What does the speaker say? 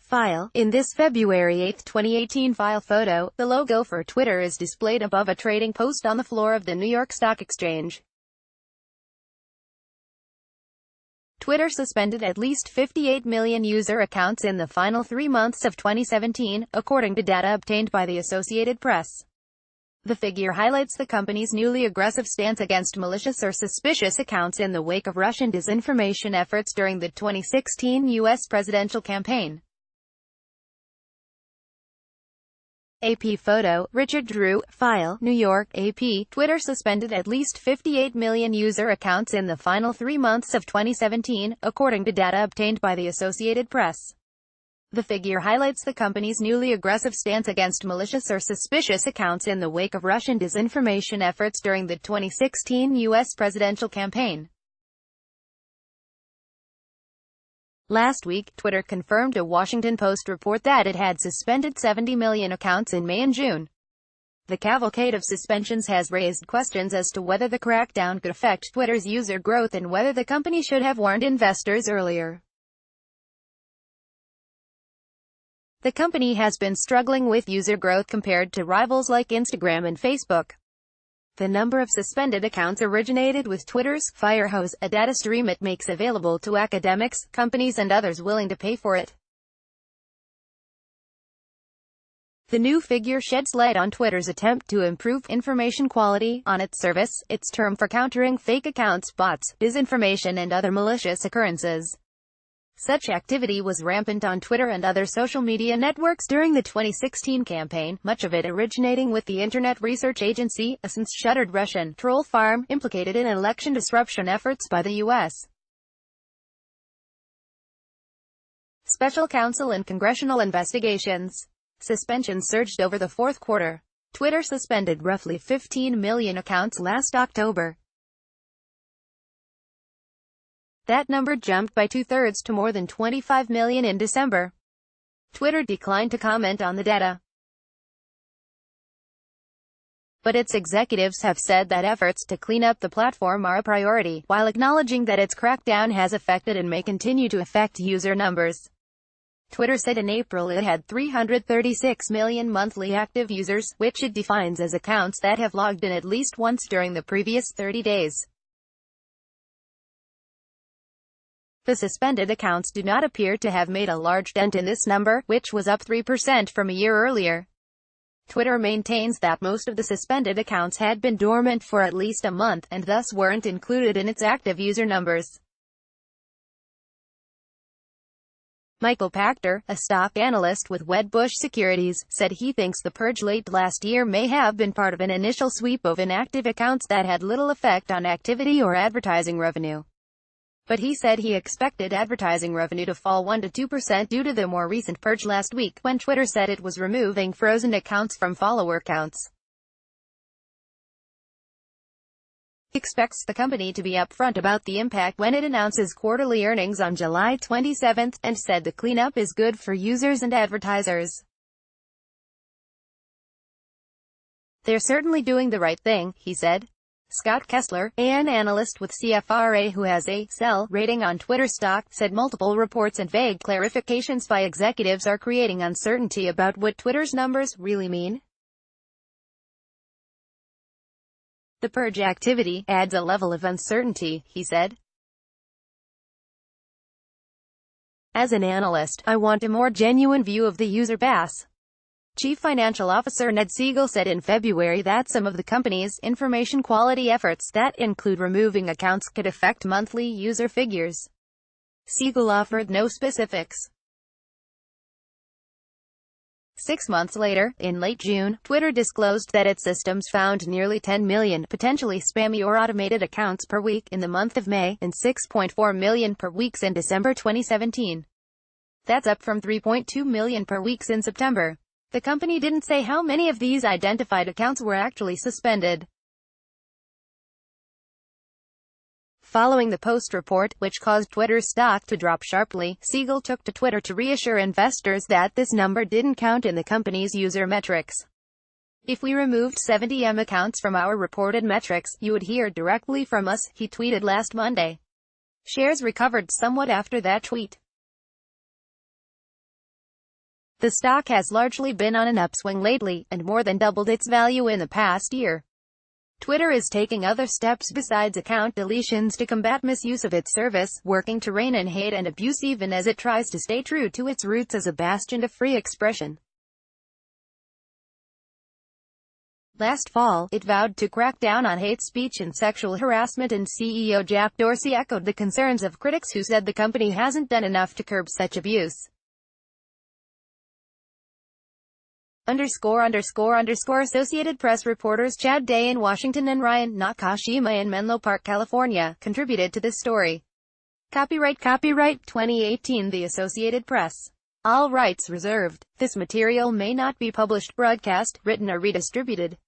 File. In this February 8, 2018 file photo, the logo for Twitter is displayed above a trading post on the floor of the New York Stock Exchange. Twitter suspended at least 58 million user accounts in the final 3 months of 2017, according to data obtained by the Associated Press. The figure highlights the company's newly aggressive stance against malicious or suspicious accounts in the wake of Russian disinformation efforts during the 2016 U.S. presidential campaign. AP photo, Richard Drew. File, New York, AP. Twitter suspended at least 58 million user accounts in the final 3 months of 2017, according to data obtained by the Associated Press. The figure highlights the company's newly aggressive stance against malicious or suspicious accounts in the wake of Russian disinformation efforts during the 2016 U.S. presidential campaign. Last week, Twitter confirmed a Washington Post report that it had suspended 70 million accounts in May and June. The cavalcade of suspensions has raised questions as to whether the crackdown could affect Twitter's user growth and whether the company should have warned investors earlier. The company has been struggling with user growth compared to rivals like Instagram and Facebook. The number of suspended accounts originated with Twitter's Firehose, a data stream it makes available to academics, companies and others willing to pay for it. The new figure sheds light on Twitter's attempt to improve information quality on its service, its term for countering fake accounts, bots, disinformation and other malicious occurrences. Such activity was rampant on Twitter and other social media networks during the 2016 campaign, much of it originating with the Internet Research Agency, a since-shuttered Russian troll farm, implicated in election disruption efforts by the U.S. Special Counsel and congressional investigations. Suspensions surged over the fourth quarter. Twitter suspended roughly 15 million accounts last October. That number jumped by two-thirds to more than 25 million in December. Twitter declined to comment on the data, but its executives have said that efforts to clean up the platform are a priority, while acknowledging that its crackdown has affected and may continue to affect user numbers. Twitter said in April it had 336 million monthly active users, which it defines as accounts that have logged in at least once during the previous 30 days. The suspended accounts do not appear to have made a large dent in this number, which was up 3% from a year earlier. Twitter maintains that most of the suspended accounts had been dormant for at least a month, and thus weren't included in its active user numbers. Michael Pachter, a stock analyst with Wedbush Securities, said he thinks the purge late last year may have been part of an initial sweep of inactive accounts that had little effect on activity or advertising revenue. But he said he expected advertising revenue to fall 1 to 2% due to the more recent purge last week, when Twitter said it was removing frozen accounts from follower counts. He expects the company to be upfront about the impact when it announces quarterly earnings on July 27, and said the cleanup is good for users and advertisers. "They're certainly doing the right thing," he said. Scott Kessler, an analyst with CFRA who has a sell rating on Twitter stock, said multiple reports and vague clarifications by executives are creating uncertainty about what Twitter's numbers really mean. "The purge activity adds a level of uncertainty," he said. "As an analyst, I want a more genuine view of the user base." Chief Financial Officer Ned Siegel said in February that some of the company's information quality efforts, that include removing accounts, could affect monthly user figures. Siegel offered no specifics. 6 months later, in late June, Twitter disclosed that its systems found nearly 10 million potentially spammy or automated accounts per week in the month of May, and 6.4 million per week in December 2017. That's up from 3.2 million per week in September. The company didn't say how many of these identified accounts were actually suspended. Following the Post report, which caused Twitter's stock to drop sharply, Siegel took to Twitter to reassure investors that this number didn't count in the company's user metrics. "If we removed 70 accounts from our reported metrics, you would hear directly from us," he tweeted last Monday. Shares recovered somewhat after that tweet. The stock has largely been on an upswing lately, and more than doubled its value in the past year. Twitter is taking other steps besides account deletions to combat misuse of its service, working to rein in hate and abuse even as it tries to stay true to its roots as a bastion of free expression. Last fall, it vowed to crack down on hate speech and sexual harassment, and CEO Jack Dorsey echoed the concerns of critics who said the company hasn't done enough to curb such abuse. Associated Press reporters Chad Day in Washington and Ryan Nakashima in Menlo Park, California, contributed to this story. Copyright 2018 The Associated Press. All rights reserved. This material may not be published, broadcast, written or redistributed.